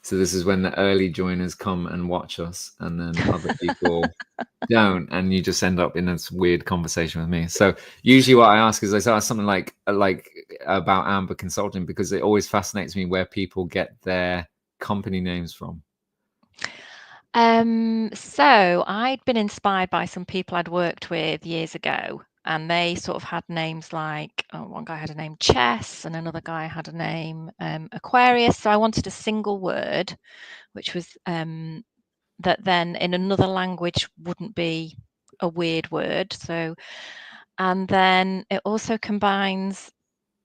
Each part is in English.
So this is when the early joiners come and watch us, and then other people don't, and you just end up in this weird conversation with me. So usually what I ask is I ask something like about Amber Consulting, because it always fascinates me where people get their company names from. So I'd been inspired by some people I'd worked with years ago, and they sort of had names like, one guy had a name Chess, and another guy had a name Aquarius. So I wanted a single word, which was that then in another language wouldn't be a weird word. So, and then it also combines.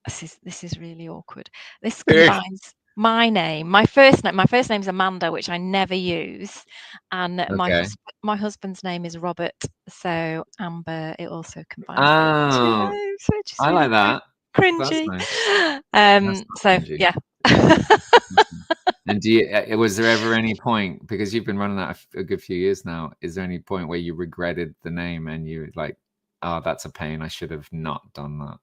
This is really awkward. This combines my name, my first name. My first name's Amanda, which I never use, and Okay. my husband's name is Robert. So Amber, it also combines those two Oh, names, which is I really like that. That's cringy. nice. That's not So cringy. yeah. And was there ever any point, because you've been running that a good few years now, is there any point where you regretted the name and you were like, oh, that's a pain, I should have not done that?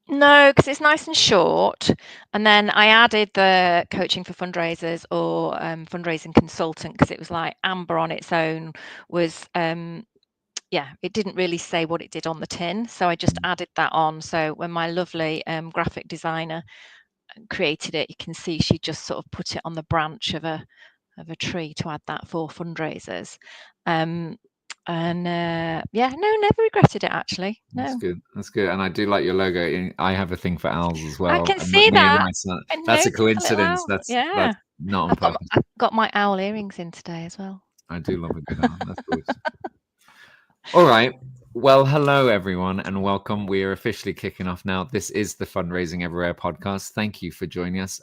No, because it's nice and short. And then I added the coaching for fundraisers or fundraising consultant, because it was like Amber on its own was it didn't really say what it did on the tin, so I just added that on. So when my lovely graphic designer created it, you can see she just sort of put it on the branch of a tree to add that for fundraisers. And never regretted it, actually. That's No, good. That's good. And I do like your logo. I have a thing for owls as I well. can And see me and that. my son, I that's a noticed the little coincidence. owl. That's Yeah, not on purpose. I've got my owl earrings in today as well. I do love a good owl. That's always. All right. Well, hello, everyone, and welcome. We are officially kicking off now. This is the Fundraising Everywhere podcast. Thank you for joining us.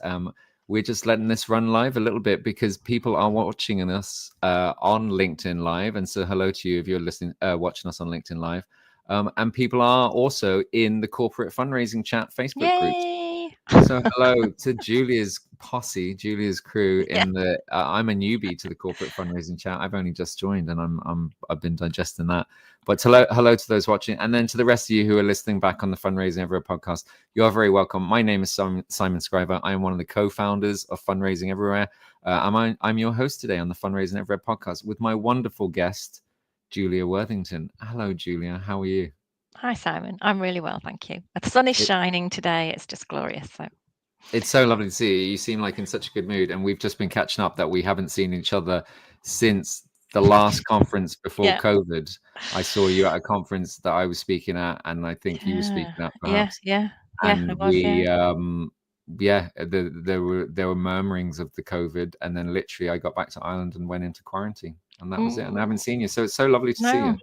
We're just letting this run live a little bit because people are watching us on LinkedIn Live. And so hello to you if you're listening, watching us on LinkedIn Live. And people are also in the corporate fundraising chat Facebook group. Yay! So hello to Julia's posse, Julia's crew. Yeah. I'm a newbie to the corporate fundraising chat. I've only just joined, and I've been digesting that. But hello to those watching, and then to the rest of you who are listening back on the Fundraising Everywhere podcast. You are very welcome. My name is Simon Scriver. I am one of the co-founders of Fundraising Everywhere. I'm your host today on the Fundraising Everywhere podcast with my wonderful guest, Julia Worthington. Hello, Julia. How are you? Hi, Simon. I'm really well, thank you. The sun is shining today. It's just glorious. So it's so lovely to see you. You seem like in such a good mood, and we've just been catching up that we haven't seen each other since the last conference before COVID. I saw you at a conference that I was speaking at, and I think you were speaking at perhaps. Yeah. And I was, there were murmurings of the COVID, and then literally I got back to Ireland and went into quarantine, and that was it. And I haven't seen you, so it's so lovely to see you.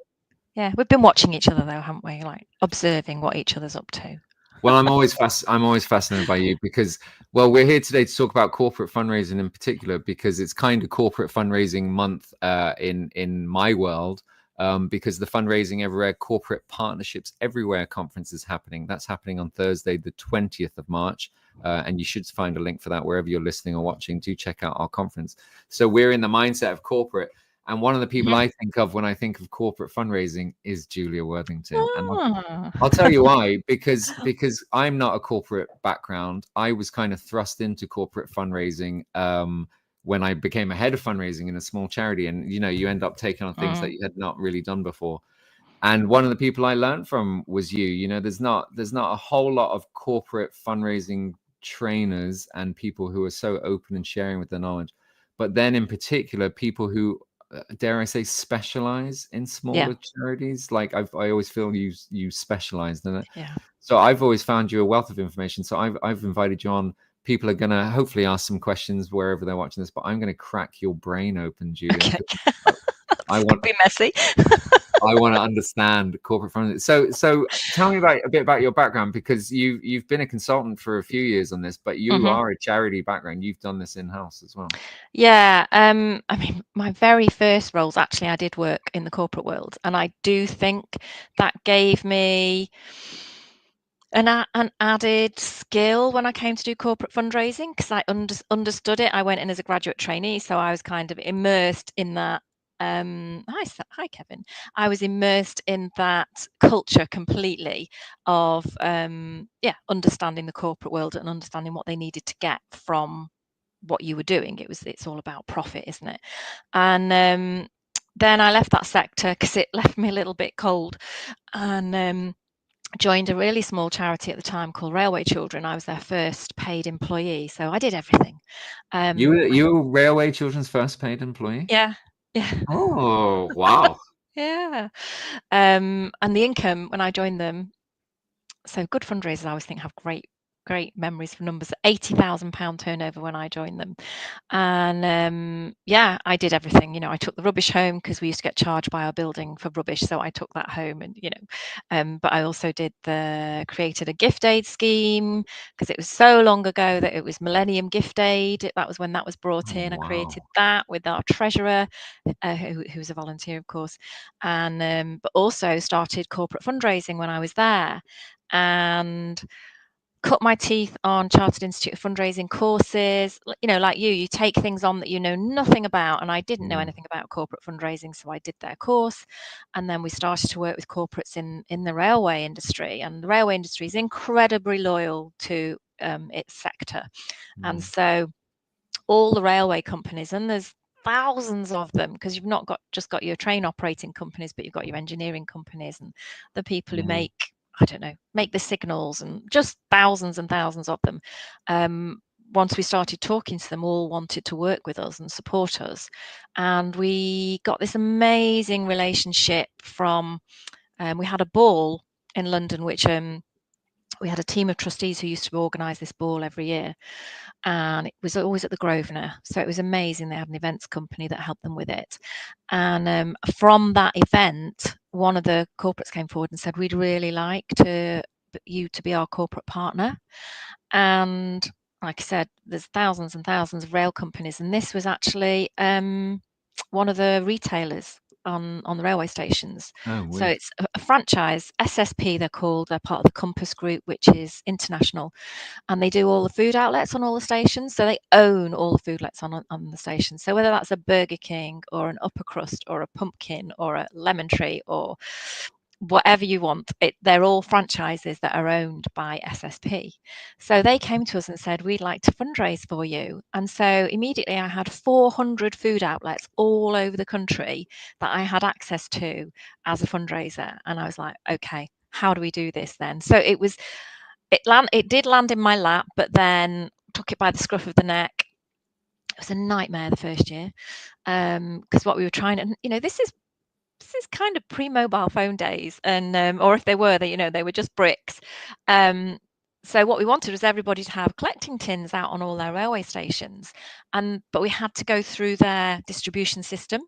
Yeah, we've been watching each other though, haven't we? Like observing what each other's up to. Well, I'm always fascinated by you because, well, we're here today to talk about corporate fundraising in particular because it's kind of corporate fundraising month in my world, because the Fundraising Everywhere Corporate Partnerships Everywhere conference is happening. That's happening on Thursday, the 20th of March. And you should find a link for that wherever you're listening or watching. Do check out our conference. So we're in the mindset of corporate. And one of the people I think of when I think of corporate fundraising is Julia Worthington. And I'll tell you why, because I'm not a corporate background. I was kind of thrust into corporate fundraising when I became a head of fundraising in a small charity. And, you end up taking on things that you had not really done before. And one of the people I learned from was you. There's not a whole lot of corporate fundraising trainers and people who are so open and sharing with their knowledge. But then in particular, people who dare I say, specialize in smaller charities. Like I always feel you specialized in it. Yeah. So I've always found you a wealth of information. So I've invited you on. People are gonna hopefully ask some questions wherever they're watching this, but I'm gonna crack your brain open, Julia. Okay. I want to be messy. I want to understand corporate fundraising. So tell me a bit about your background, because you've been a consultant for a few years on this, but you are a charity background. You've done this in-house as well. Yeah. I mean, my very first roles, actually, I did work in the corporate world. And I do think that gave me an added skill when I came to do corporate fundraising, because I understood it. I went in as a graduate trainee, so I was kind of immersed in that. Hi, Kevin. I was immersed in that culture completely of understanding the corporate world and understanding what they needed to get from what you were doing. It's all about profit, isn't it? And then I left that sector because it left me a little bit cold, and joined a really small charity at the time called Railway Children. I was their first paid employee, so I did everything. You were Railway Children's first paid employee? Yeah, yeah. Oh, wow. Yeah. And the income when I joined them, so good fundraisers, I always think have great memories for numbers. £80,000 turnover when I joined them, and yeah, I did everything. You know, I took the rubbish home because we used to get charged by our building for rubbish, so I took that home, and but I also created a gift aid scheme because it was so long ago that it was Millennium Gift Aid. That was when that was brought Oh, in. I wow. created that with our treasurer, who was a volunteer, of course, and but also started corporate fundraising when I was there, and cut my teeth on Chartered Institute of Fundraising courses. You know, like you take things on that you know nothing about, and I didn't know anything about corporate fundraising, so I did their course, and then we started to work with corporates in the railway industry, and the railway industry is incredibly loyal to its sector, and so all the railway companies, and there's thousands of them, because you've not just got your train operating companies, but you've got your engineering companies and the people who make, I don't know, make the signals, and just thousands and thousands of them. Once we started talking to them, all wanted to work with us and support us, and we got this amazing relationship from. We had a ball in London, which we had a team of trustees who used to organise this ball every year, and it was always at the Grosvenor, so it was amazing. They had an events company that helped them with it, and from that event, one of the corporates came forward and said, we'd really like you to be our corporate partner. And like I said, there's thousands and thousands of rail companies, and this was actually one of the retailers on the railway stations. So it's a franchise, SSP they're called. They're part of the Compass Group, which is international, and they do all the food outlets on all the stations. So they own all the food outlets on the station. So whether that's a Burger King or an Upper Crust or a Pumpkin or a Lemon Tree or whatever you want, they're all franchises that are owned by SSP. So they came to us and said, we'd like to fundraise for you. And so immediately I had 400 food outlets all over the country that I had access to as a fundraiser. And I was like, okay, how do we do this then? So it did land in my lap, but then took it by the scruff of the neck. It was a nightmare the first year, because what we were trying to, this is kind of pre-mobile phone days, and or if they were, they were just bricks. So what we wanted was everybody to have collecting tins out on all their railway stations, but we had to go through their distribution system,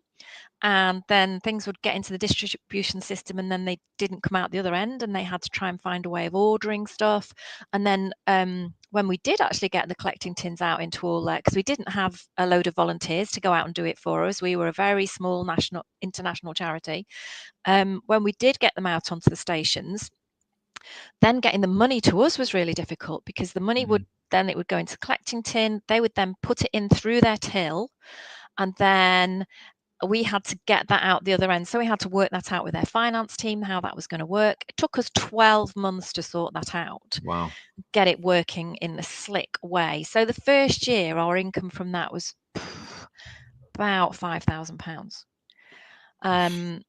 and then things would get into the distribution system, and then they didn't come out the other end, and they had to try and find a way of ordering stuff. And then when we did actually get the collecting tins out into all that, because we didn't have a load of volunteers to go out and do it for us, we were a very small international charity. When we did get them out onto the stations, then getting the money to us was really difficult, because the money would go into the collecting tin. They would then put it in through their till, and then we had to get that out the other end. So we had to work that out with their finance team, how that was going to work. It took us 12 months to sort that out. Wow. Get it working in the slick way. So the first year, our income from that was about £5,000.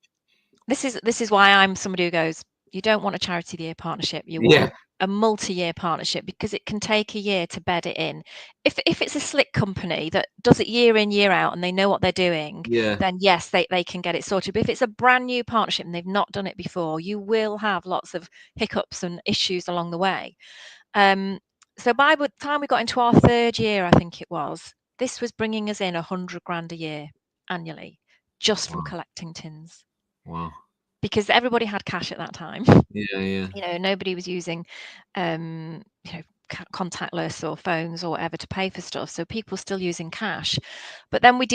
This is why I'm somebody who goes, you don't want a charity of the year partnership. You want a multi-year partnership, because it can take a year to bed it in. If it's a slick company that does it year in, year out, and they know what they're doing, then yes, they can get it sorted. But if it's a brand new partnership and they've not done it before, you will have lots of hiccups and issues along the way. So by the time we got into our third year, I think it was, this was bringing us in 100 grand a year annually, just from collecting tins. Wow. Because everybody had cash at that time. Yeah. Nobody was using contactless or phones or whatever to pay for stuff, so people still using cash. But then we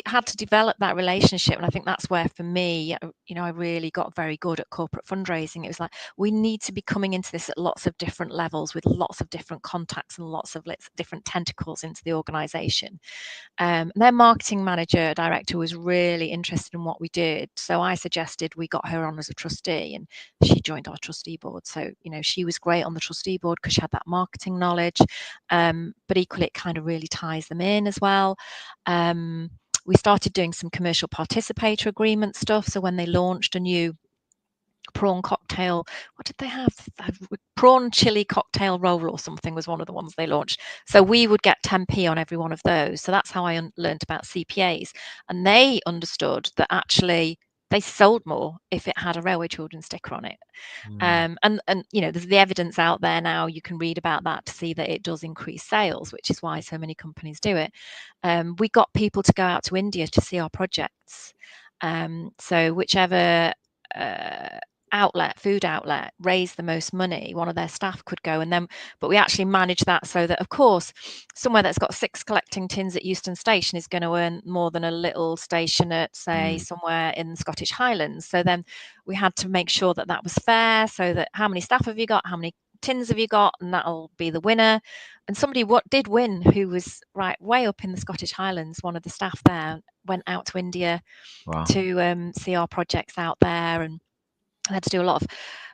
had to develop that relationship, and I think that's where, for me, I really got very good at corporate fundraising. It was like, we need to be coming into this at lots of different levels, with lots of different contacts and lots of different tentacles into the organization. Their marketing director was really interested in what we did, so I suggested we got her on as a trustee, and she joined our trustee board. So she was great on the trustee board because she had that marketing knowledge, but equally it kind of really ties them in as well. We started doing some commercial participator agreement stuff. So when they launched a new prawn cocktail, what did they have? Prawn chili cocktail roll or something was one of the ones they launched. So we would get 10p on every one of those. So that's how I learned about CPAs. And they understood that actually they sold more if it had a Railway Children sticker on it. And you know, there's the evidence out there now. You can read about that to see that it does increase sales, which is why so many companies do it. We got people to go out to India to see our projects. So whichever food outlet raised the most money, one of their staff could go. And then, but we actually managed that so that, of course, somewhere that's got 6 collecting tins at Euston Station is going to earn more than a little station at, say, somewhere in the Scottish Highlands. So then we had to make sure that that was fair, so that how many staff have you got, how many tins have you got, and that'll be the winner. And somebody did win, who was right way up in the Scottish Highlands. One of the staff there went out to India to see our projects out there, and I had to do a lot of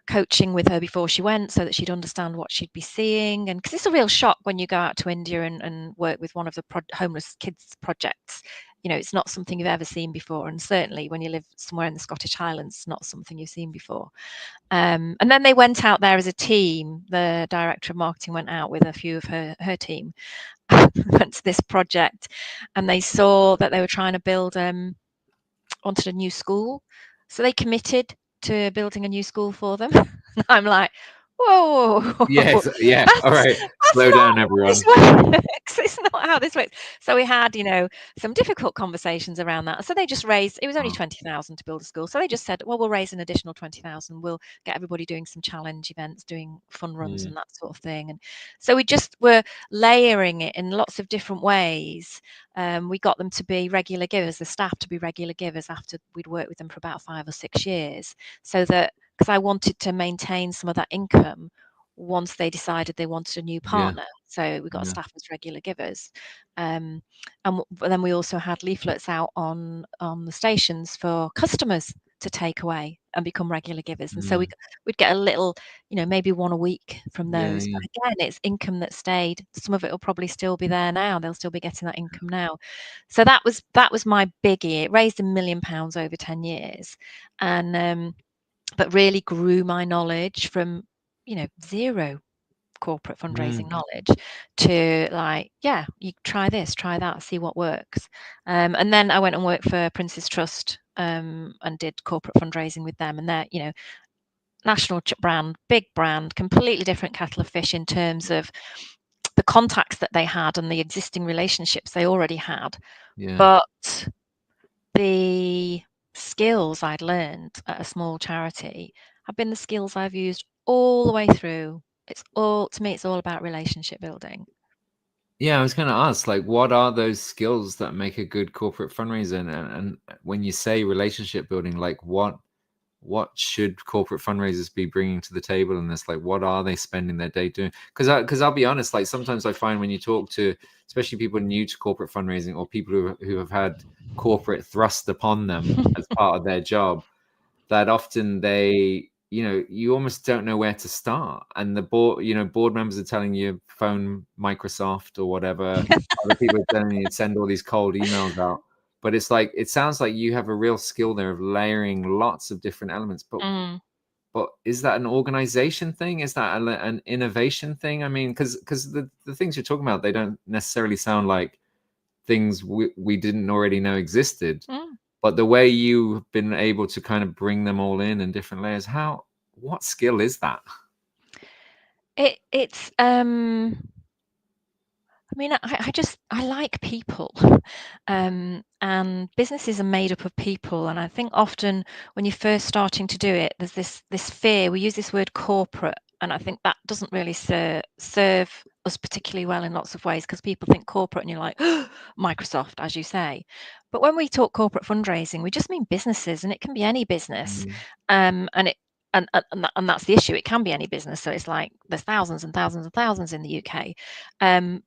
coaching with her before she went so that she'd understand what she'd be seeing. And because it's a real shock when you go out to India and work with one of the homeless kids projects. You know, it's not something you've ever seen before. And certainly when you live somewhere in the Scottish Highlands, it's not something you've seen before. And then they went out there as a team. The director of marketing went out with a few of her team, went to this project, and they saw that they were trying to build, wanted a new school. So they committed to building a new school for them. I'm like, whoa. Yes, yeah. All right. Slow down, everyone. It's not how this works. So we had, you know, some difficult conversations around that. So they just raised, it was only 20,000 to build a school. So they just said, well, we'll raise an additional 20,000. We'll get everybody doing some challenge events, doing fun runs and that sort of thing. And so we just were layering it in lots of different ways. We got them to be regular givers, the staff to be regular givers after we'd worked with them for about 5 or 6 years. So that, because I wanted to maintain some of that income once they decided they wanted a new partner. So we got staff as regular givers. And then we also had leaflets out on the stations for customers to take away and become regular givers. And so we'd get a little, you know, maybe one a week from those. But again, it's income that stayed. Some of it will probably still be there now. They'll still be getting that income now. So that was my biggie. It raised £1 million over 10 years. And but really grew my knowledge from, you know, zero corporate fundraising knowledge to like, yeah, you try this, try that, see what works. And then I went and worked for Prince's Trust and did corporate fundraising with them. And they're, you know, national brand, big brand, completely different kettle of fish in terms of the contacts that they had and the existing relationships they already had. But the skills I'd learned at a small charity have been the skills I've used all the way through. It's all, to me, it's all about relationship building. Yeah, I was going to ask, like, what are those skills that make a good corporate fundraiser? And when you say relationship building, like, what should corporate fundraisers be bringing to the table in this? Like, what are they spending their day doing? Because I'll be honest, like, sometimes I find when you talk to, especially people new to corporate fundraising or people who have had corporate thrust upon them as part of their job, that often they, you know, you almost don't know where to start. And the board members are telling you phone Microsoft or whatever. Other people are telling you send all these cold emails out. But it's like, it sounds like you have a real skill there of layering lots of different elements. But is that an organization thing? Is that an innovation thing? I mean, because the things you're talking about, they don't necessarily sound like things we didn't already know existed. But the way you've been able to kind of bring them all in different layers, what skill is that? It's I mean, I like people, and businesses are made up of people. And I think often when you're first starting to do it, there's this fear. We use this word corporate, and I think that doesn't really serve us particularly well in lots of ways, because people think corporate and you're like, oh, Microsoft, as you say. But when we talk corporate fundraising, we just mean businesses, and it can be any business. And that's the issue. It can be any business. So it's like there's thousands and thousands and thousands in the UK,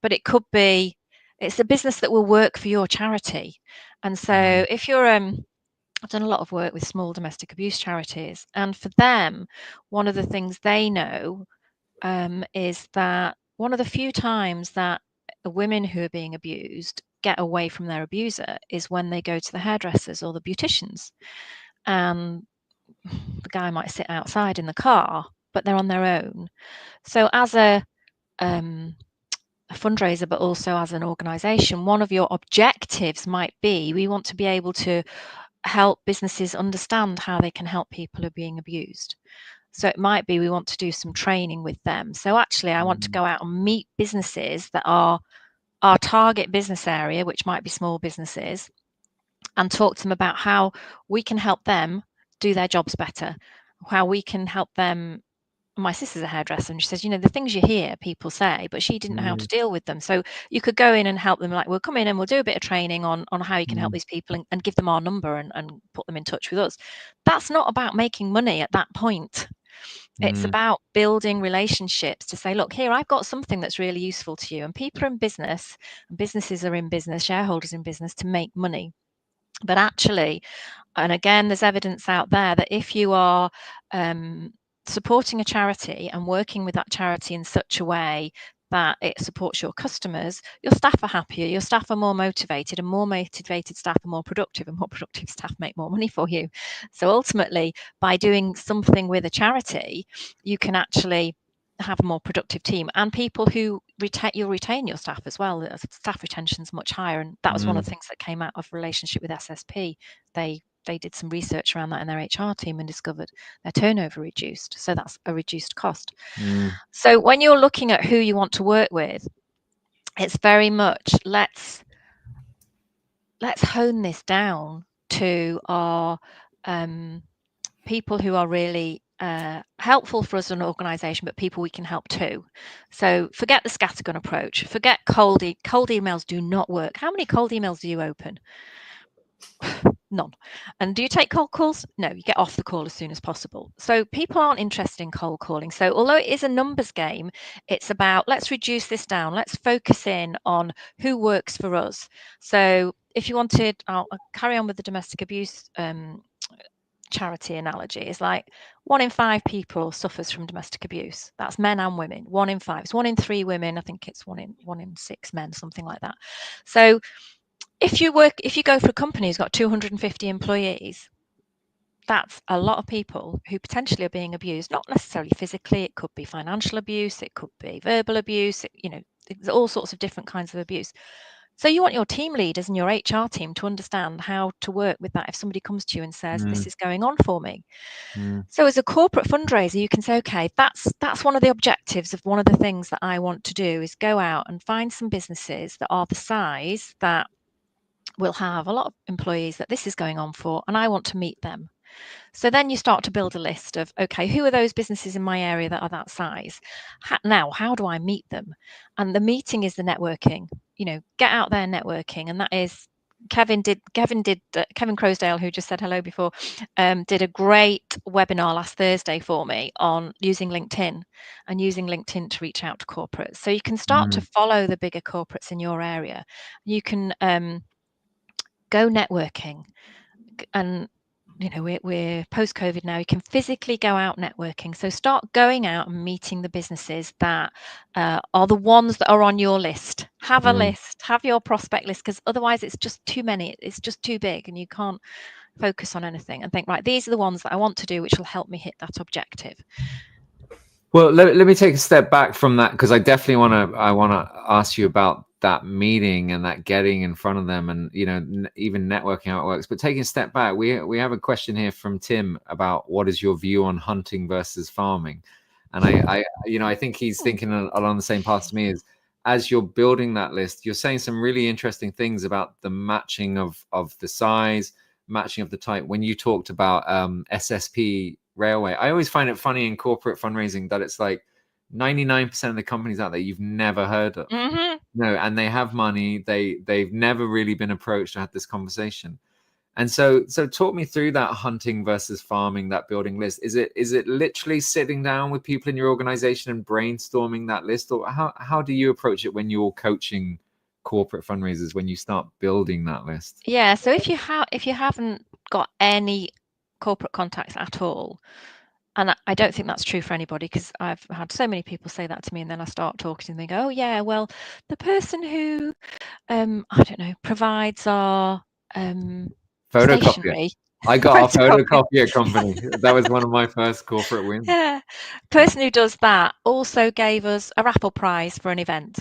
but it could be, it's a business that will work for your charity. And so if you're I've done a lot of work with small domestic abuse charities, and for them, one of the things they know is that one of the few times that women who are being abused get away from their abuser is when they go to the hairdressers or the beauticians. And the guy might sit outside in the car, but they're on their own. So as a fundraiser, but also as an organization, one of your objectives might be, we want to be able to help businesses understand how they can help people who are being abused. So it might be we want to do some training with them. So actually, I want to go out and meet businesses that are our target business area, which might be small businesses, and talk to them about how we can help them do their jobs better, how we can help them. My sister's a hairdresser, and she says, the things you hear people say, but she didn't know how to deal with them. So you could go in and help them, like, we'll come in and we'll do a bit of training on how you can help these people, and give them our number and put them in touch with us. That's not about making money at that point. It's about building relationships to say, look, here, I've got something that's really useful to you. And people are in business, and businesses are in business, shareholders in business to make money. But actually, and again, there's evidence out there that if you are supporting a charity and working with that charity in such a way that it supports your customers, your staff are happier, your staff are more motivated, and more motivated staff are more productive, and more productive staff make more money for you. So ultimately, by doing something with a charity, you can actually have a more productive team, and people who you'll retain your staff as well. Staff retention is much higher, and that was one of the things that came out of relationship with SSP. They did some research around that in their HR team and discovered their turnover reduced. So that's a reduced cost. So when you're looking at who you want to work with, it's very much let's hone this down to our people who are really helpful for us as an organisation, but people we can help too. So forget the scattergun approach. Forget cold emails do not work. How many cold emails do you open? None. And do you take cold calls? No, you get off the call as soon as possible. So people aren't interested in cold calling. So although it is a numbers game, it's about, let's reduce this down. Let's focus in on who works for us. So if you wanted, I'll carry on with the domestic abuse charity analogy. It's like 1 in 5 people suffers from domestic abuse. That's men and women. 1 in 5. It's 1 in 3 women. I think it's 1 in 6 men, something like that. So if you go for a company who's got 250 employees, that's a lot of people who potentially are being abused, not necessarily physically. It could be financial abuse, it could be verbal abuse, there's all sorts of different kinds of abuse. So you want your team leaders and your HR team to understand how to work with that if somebody comes to you and says, this is going on for me. So as a corporate fundraiser, you can say, okay, that's one of the objectives of one of the things that I want to do is go out and find some businesses that are the size that will have a lot of employees that this is going on for, and I want to meet them. So then you start to build a list of, okay, who are those businesses in my area that are that size? Now, how do I meet them? And the meeting is the networking. Get out there networking, and that is Kevin Crosdale, who just said hello before, did a great webinar last Thursday for me on using LinkedIn and using LinkedIn to reach out to corporates. So you can start to follow the bigger corporates in your area. You can go networking, and we're post-COVID now. You can physically go out networking. So start going out and meeting the businesses that are the ones that are on your list. Have a list, have your prospect list, because otherwise it's just too many. It's just too big, and you can't focus on anything and think, right, these are the ones that I want to do, which will help me hit that objective. Well, let me take a step back from that, because I definitely want to ask you about that meeting and that getting in front of them, and even networking, how it works. But taking a step back, we have a question here from Tim about what is your view on hunting versus farming, and I think he's thinking along the same path as me. Is as you're building that list, you're saying some really interesting things about the matching of the size, matching of the type. When you talked about SSP Railway, I always find it funny in corporate fundraising that it's like 99% of the companies out there you've never heard of. No, and they have money. They've never really been approached or had this conversation. And so talk me through that hunting versus farming, that building list. Is it literally sitting down with people in your organization and brainstorming that list, or how do you approach it when you're coaching corporate fundraisers, when you start building that list? Yeah, so if you haven't got any corporate contacts at all, And I don't think that's true for anybody, because I've had so many people say that to me, and then I start talking to them and they go, oh yeah, well, the person who I don't know, provides our Photocopier. stationery. I got a Photocopier. photocopier company. That was one of my first corporate wins. Yeah. Person who does that also gave us a raffle prize for an event.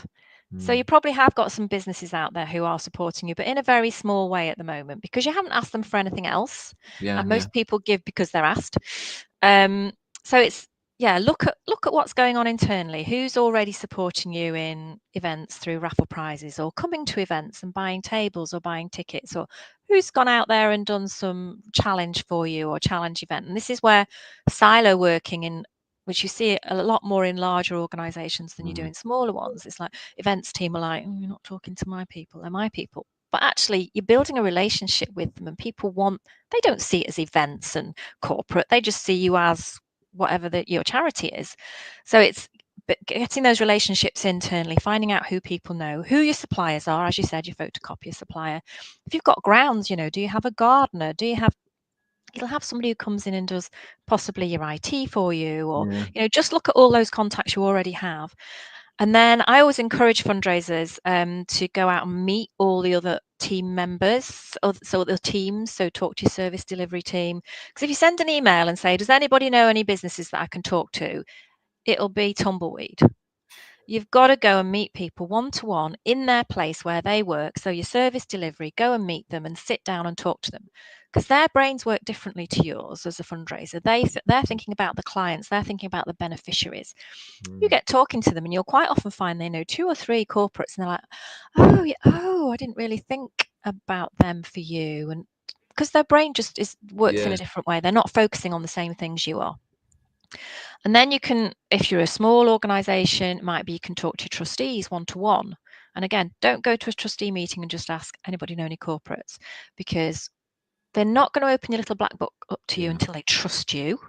So you probably have got some businesses out there who are supporting you, but in a very small way at the moment, because you haven't asked them for anything else. Yeah, And most people give because they're asked. So it's, yeah, look at what's going on internally. Who's already supporting you in events through raffle prizes, or coming to events and buying tables or buying tickets, or who's gone out there and done some challenge for you or challenge event. And this is where silo working, in which you see a lot more in larger organizations than you do in smaller ones. It's like events team are like, oh, you're not talking to my people, they're my people. But actually you're building a relationship with them, and people they don't see it as events and corporate, they just see you as whatever your charity is. So it's getting those relationships internally, finding out who people know, who your suppliers are, as you said, your photocopier supplier. If you've got grounds, do you have a gardener? You'll have somebody who comes in and does possibly your IT for you, or just look at all those contacts you already have. And then I always encourage fundraisers to go out and meet all the other team members, so the teams, so talk to your service delivery team. Because if you send an email and say, does anybody know any businesses that I can talk to, it'll be tumbleweed. You've got to go and meet people one-to-one in their place where they work. So your service delivery, go and meet them and sit down and talk to them, because their brains work differently to yours as a fundraiser. They're thinking about the clients, they're thinking about the beneficiaries. You get talking to them and you'll quite often find they know 2 or 3 corporates, and they're like, oh, yeah, oh, I didn't really think about them for you. And because their brain just works in a different way. They're not focusing on the same things you are. And then you can, if you're a small organization, it might be you can talk to your trustees one-to-one. And again, don't go to a trustee meeting and just ask, anybody know any corporates? Because they're not going to open your little black book up to you until they trust you.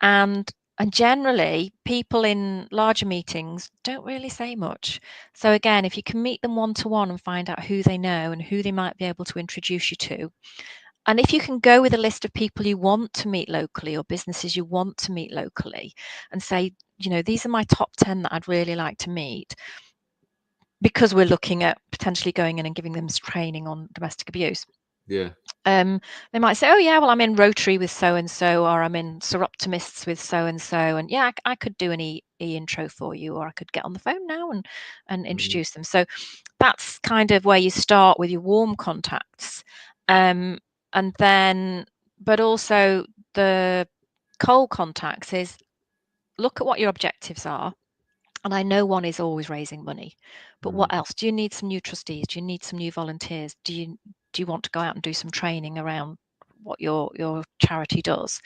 And generally, people in larger meetings don't really say much. So again, if you can meet them one-to-one and find out who they know and who they might be able to introduce you to, and if you can go with a list of people you want to meet locally, or businesses you want to meet locally, and say, these are my top 10 that I'd really like to meet, because we're looking at potentially going in and giving them training on domestic abuse. They might say, oh yeah, well, I'm in Rotary with so and so, or I'm in Soroptimists with so and so, and yeah, I could do an intro for you, or I could get on the phone now and introduce them. So that's kind of where you start with your warm contacts, and then, but also the cold contacts is, look at what your objectives are. And I know one is always raising money, but what else? Do you need some new trustees? Do you need some new volunteers? Do you want to go out and do some training around what your charity does?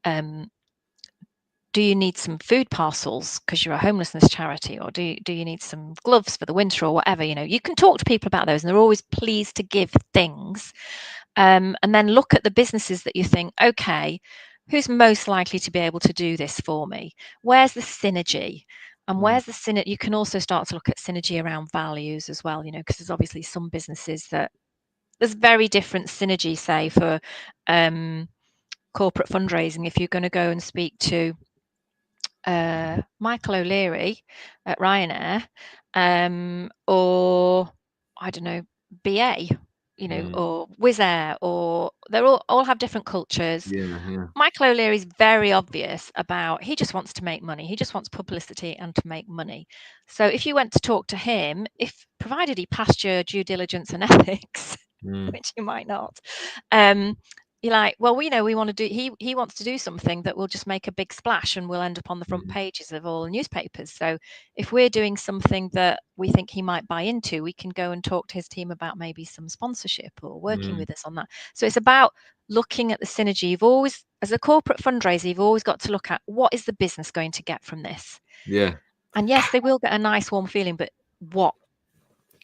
Do you need some food parcels because you're a homelessness charity, or do you need some gloves for the winter, or whatever? You can talk to people about those, and they're always pleased to give things. And then look at the businesses that you think, okay, who's most likely to be able to do this for me? Where's the synergy? And where's the synergy? You can also start to look at synergy around values as well, because there's obviously some businesses that there's very different synergy, say, for corporate fundraising. If you're going to go and speak to Michael O'Leary at Ryanair, or I don't know, BA, or Wizz Air, or they're all have different cultures. Michael O'Leary is very obvious about, he just wants to make money. He just wants publicity and to make money. So if you went to talk to him, provided he passed your due diligence and ethics, which you might not, you're like, well, we want to do, he wants to do something that will just make a big splash and will end up on the front pages of all the newspapers. So if we're doing something that we think he might buy into, we can go and talk to his team about maybe some sponsorship or working with us on that. So it's about looking at the synergy. You've always, as a corporate fundraiser, you've always got to look at, what is the business going to get from this? And yes, they will get a nice warm feeling, but what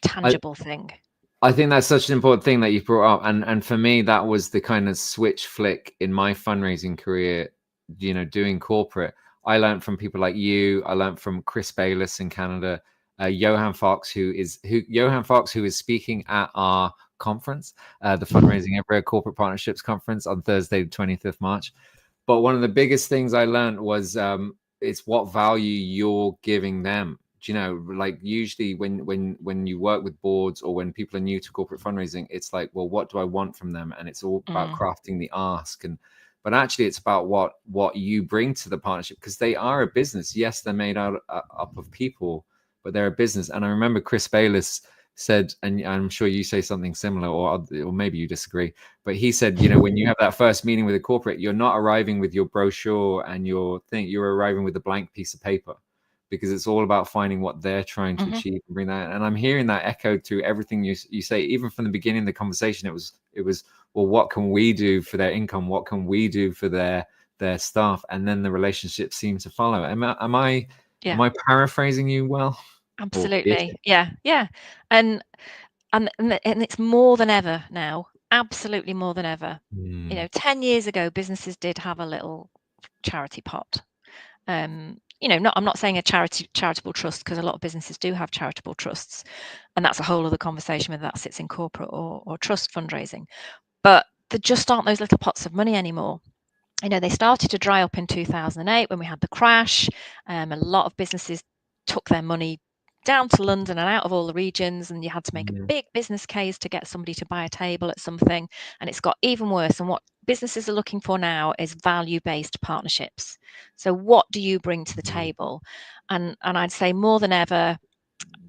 tangible thing? I think that's such an important thing that you brought up. And for me, that was the kind of switch flick in my fundraising career, doing corporate. I learned from people like you. I learned from Chris Bayless in Canada, Johan Fox, who is speaking at our conference, the Fundraising Everywhere Corporate Partnerships Conference on Thursday, the 20th of March. But one of the biggest things I learned was it's what value you're giving them. Do you know, like usually when you work with boards or when people are new to corporate fundraising, it's like, well, what do I want from them? And it's all about crafting the ask. But actually it's about what you bring to the partnership, because they are a business. Yes, they're made up of people, but they're a business. And I remember Chris Bayless said, and I'm sure you say something similar, or maybe you disagree, but he said, you know, when you have that first meeting with a corporate, you're not arriving with your brochure and your thing, you're arriving with a blank piece of paper, because it's all about finding what they're trying to achieve and bring that. And I'm hearing that echoed through everything you say, even from the beginning of the conversation. It was, well, what can we do for their income? What can we do for their staff? And then the relationship seems to follow. Am I paraphrasing you well? Absolutely. Yeah. And it's more than ever now. Absolutely more than ever. You know, 10 years ago, businesses did have a little charity pot. You know, I'm not saying a charitable trust, because a lot of businesses do have charitable trusts, and that's a whole other conversation whether that sits in corporate or trust fundraising. But there just aren't those little pots of money anymore. You know, they started to dry up in 2008 when we had the crash. A lot of businesses took their money down to London and out of all the regions, and you had to make a big business case to get somebody to buy a table at something. And it's got even worse. And what businesses are looking for now is value-based partnerships. So what do you bring to the table? And I'd say more than ever,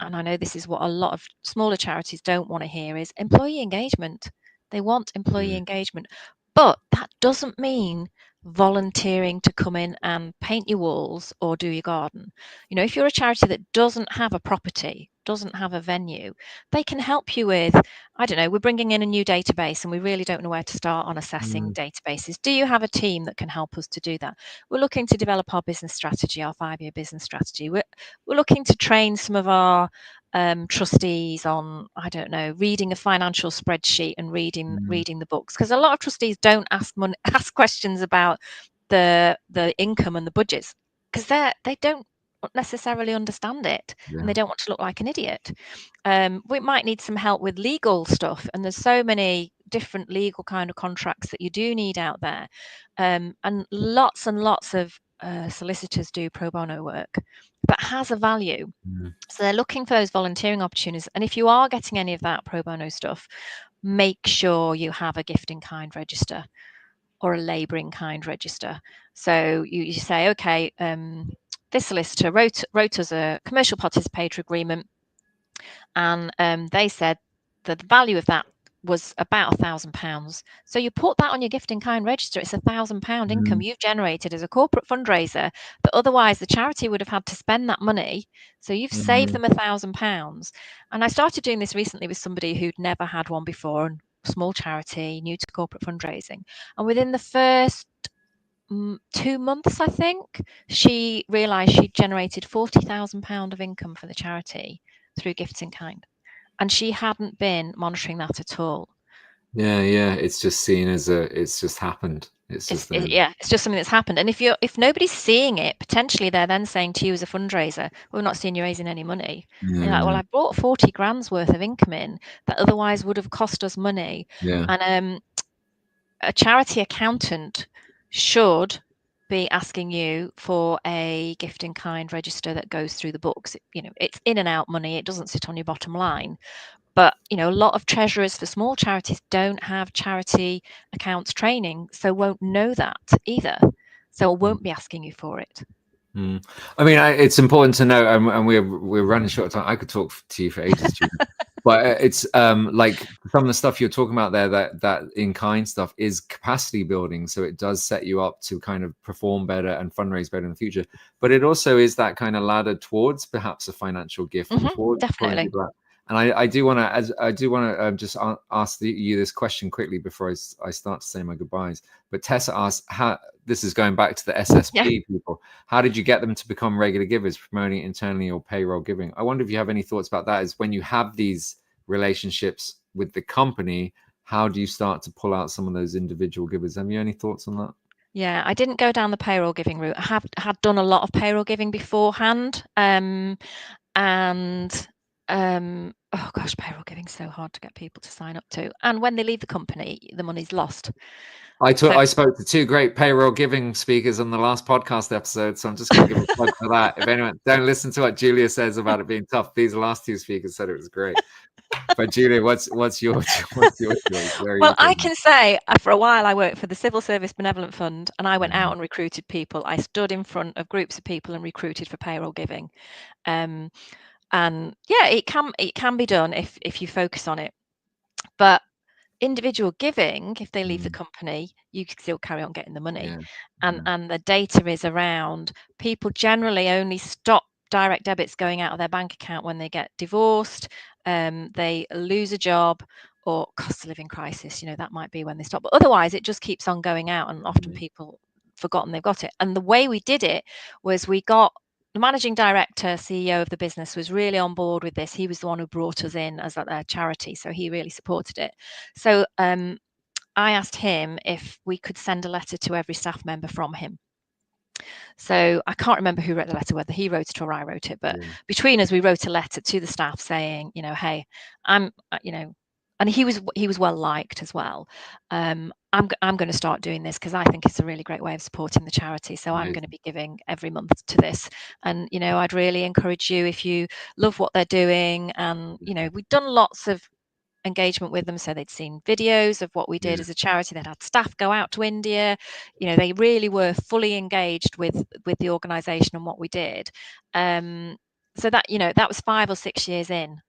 and I know this is what a lot of smaller charities don't want to hear, is employee engagement. They want employee engagement. But that doesn't mean volunteering to come in and paint your walls or do your garden. You know, if you're a charity that doesn't have a property, doesn't have a venue, they can help you with, I don't know, we're bringing in a new database and we really don't know where to start on assessing databases. Do you have a team that can help us to do that? We're looking to develop our business strategy, our 5-year business strategy. We're looking to train some of our trustees on, I don't know, reading a financial spreadsheet and reading the books, because a lot of trustees don't ask questions about the income and the budgets, because they don't necessarily understand it, and they don't want to look like an idiot. We might need some help with legal stuff, and there's so many different legal kind of contracts that you do need out there, and lots of solicitors do pro bono work that has a value. So they're looking for those volunteering opportunities. And if you are getting any of that pro bono stuff, make sure you have a gift in kind register or a labour in kind register. So you say, okay, this solicitor wrote us a commercial participatory agreement, and they said that the value of that was about £1,000. So you put that on your gift in kind register. It's £1,000 income you've generated as a corporate fundraiser that otherwise the charity would have had to spend that money. So you've saved them £1,000. And I started doing this recently with somebody who'd never had one before, and small charity, new to corporate fundraising. And within the first 2 months, I think, she realised she'd generated £40,000 of income for the charity through gifts in kind. And she hadn't been monitoring that at all. Yeah, it's just seen as it's just happened. It's just something that's happened. And if nobody's seeing it, potentially they're then saying to you as a fundraiser, we're not seeing you raising any money. And you're like, well, I brought 40 grand's worth of income in that otherwise would have cost us money. And a charity accountant should be asking you for a gift in kind register that goes through the books. You know, it's in and out money. It doesn't sit on your bottom line. But, you know, a lot of treasurers for small charities don't have charity accounts training, so won't know that either. So won't be asking you for it. I mean, it's important to know, and we're running short of time. I could talk to you for ages, Judy. But it's like some of the stuff you're talking about there, that in kind stuff is capacity building. So it does set you up to kind of perform better and fundraise better in the future. But it also is that kind of ladder towards perhaps a financial gift, towards definitely. And I do want to just ask you this question quickly before I start to say my goodbyes. But Tessa asked, how this is going back to the SSP people. How did you get them to become regular givers, promoting internally or payroll giving? I wonder if you have any thoughts about that. Is when you have these relationships with the company, how do you start to pull out some of those individual givers? Have you any thoughts on that? Yeah, I didn't go down the payroll giving route. I had done a lot of payroll giving beforehand, and Oh gosh, payroll giving's so hard to get people to sign up to. And when they leave the company, the money's lost. I spoke to 2 great payroll giving speakers on the last podcast episode, so I'm just going to give a plug for that. If anyone don't listen to what Julia says about it being tough, these last 2 speakers said it was great. But Julia, what's your choice? Well, I can say for a while I worked for the Civil Service Benevolent Fund, and I went out and recruited people. I stood in front of groups of people and recruited for payroll giving. And yeah, it can be done if you focus on it. But individual giving, if they leave the company, you can still carry on getting the money. And the data is around people generally only stop direct debits going out of their bank account when they get divorced, they lose a job, or cost of living crisis. That might be when they stop. But otherwise, it just keeps on going out, and often people forgotten they've got it. And the way we did it was we got the managing director, CEO of the business, was really on board with this. He was the one who brought us in as a charity, so he really supported it. So I asked him if we could send a letter to every staff member from him. So I can't remember who wrote the letter, whether he wrote it or I wrote it, but between us, we wrote a letter to the staff saying, hey, I'm, and he was well liked as well. I'm going to start doing this because I think it's a really great way of supporting the charity. So I'm going to be giving every month to this. And, I'd really encourage you, if you love what they're doing. And, we've done lots of engagement with them, so they'd seen videos of what we did as a charity. They'd had staff go out to India. They really were fully engaged with the organization and what we did. So that that was 5 or 6 years in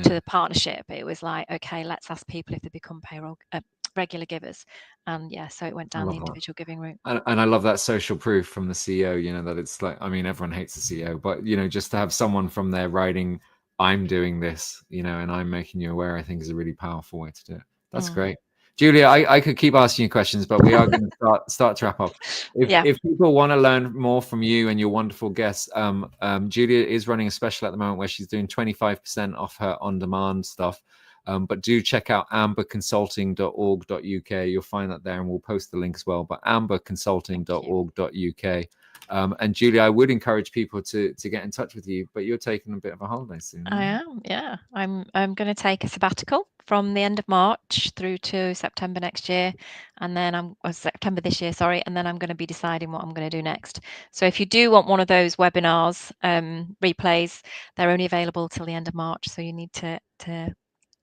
to the partnership. It was like, okay, let's ask people if they become payroll regular givers. And so it went down the individual giving route. And I love that social proof from the CEO, that it's like, I mean, everyone hates the CEO, but just to have someone from there writing, I'm doing this, and I'm making you aware, I think is a really powerful way to do it. That's great. Julia, I could keep asking you questions, but we are going to start to wrap up. If people want to learn more from you and your wonderful guests, Julia is running a special at the moment where she's doing 25% off her on-demand stuff. But do check out amberconsulting.org.uk. You'll find that there, and we'll post the link as well. But amberconsulting.org.uk. And Julia, I would encourage people to get in touch with you, but you're taking a bit of a holiday soon. I am, yeah. I'm going to take a sabbatical from the end of March through to September next year, and then September this year, sorry, and then I'm going to be deciding what I'm going to do next. So if you do want one of those webinars, replays, they're only available till the end of March, so you need to get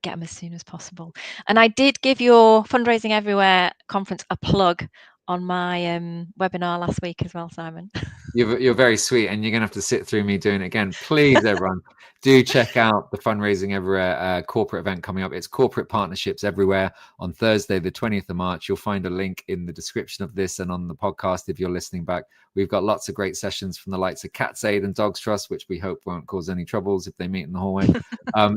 them as soon as possible. And I did give your Fundraising Everywhere conference a plug on my webinar last week as well, Simon. You're very sweet, and you're going to have to sit through me doing it again. Please, everyone, do check out the Fundraising Everywhere corporate event coming up. It's Corporate Partnerships Everywhere on Thursday, the 20th of March. You'll find a link in the description of this and on the podcast if you're listening back. We've got lots of great sessions from the likes of Cat's Aid and Dogs Trust, which we hope won't cause any troubles if they meet in the hallway.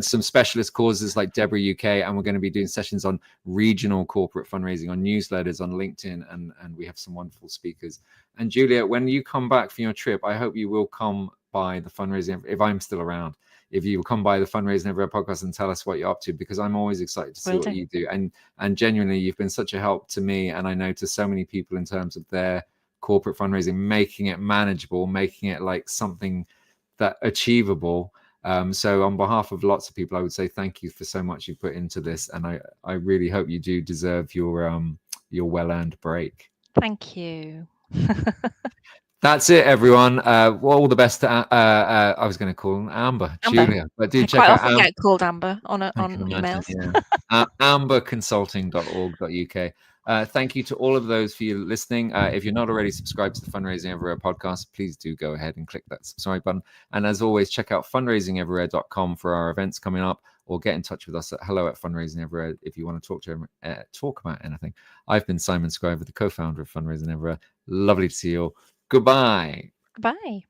Some specialist causes like Deborah UK, and we're going to be doing sessions on regional corporate fundraising, on newsletters, on LinkedIn, and we have some wonderful speakers. And Julia, when you come back from your trip, I hope you will come by the Fundraising, if I'm still around, if you will come by the Fundraising Everywhere podcast and tell us what you're up to, because I'm always excited to see what you do. And genuinely, you've been such a help to me, and I know to so many people in terms of their corporate fundraising, making it manageable, making it like something that achievable. So on behalf of lots of people, I would say thank you for so much you put into this. And I really hope you do deserve your well-earned break. Thank you. That's it, everyone. All the best to I was going to call Amber, Julia, but do check out. I often get called Amber on emails. amberconsulting.org.uk. Thank you to all of those for you listening. If you're not already subscribed to the Fundraising Everywhere podcast, please do go ahead and click that subscribe button. And as always, check out fundraisingeverywhere.com for our events coming up, or get in touch with us at hello@fundraisingeverywhere if you want to talk about anything. I've been Simon Scriver, the co-founder of Fundraising Everywhere. Lovely to see you all. Goodbye. Goodbye.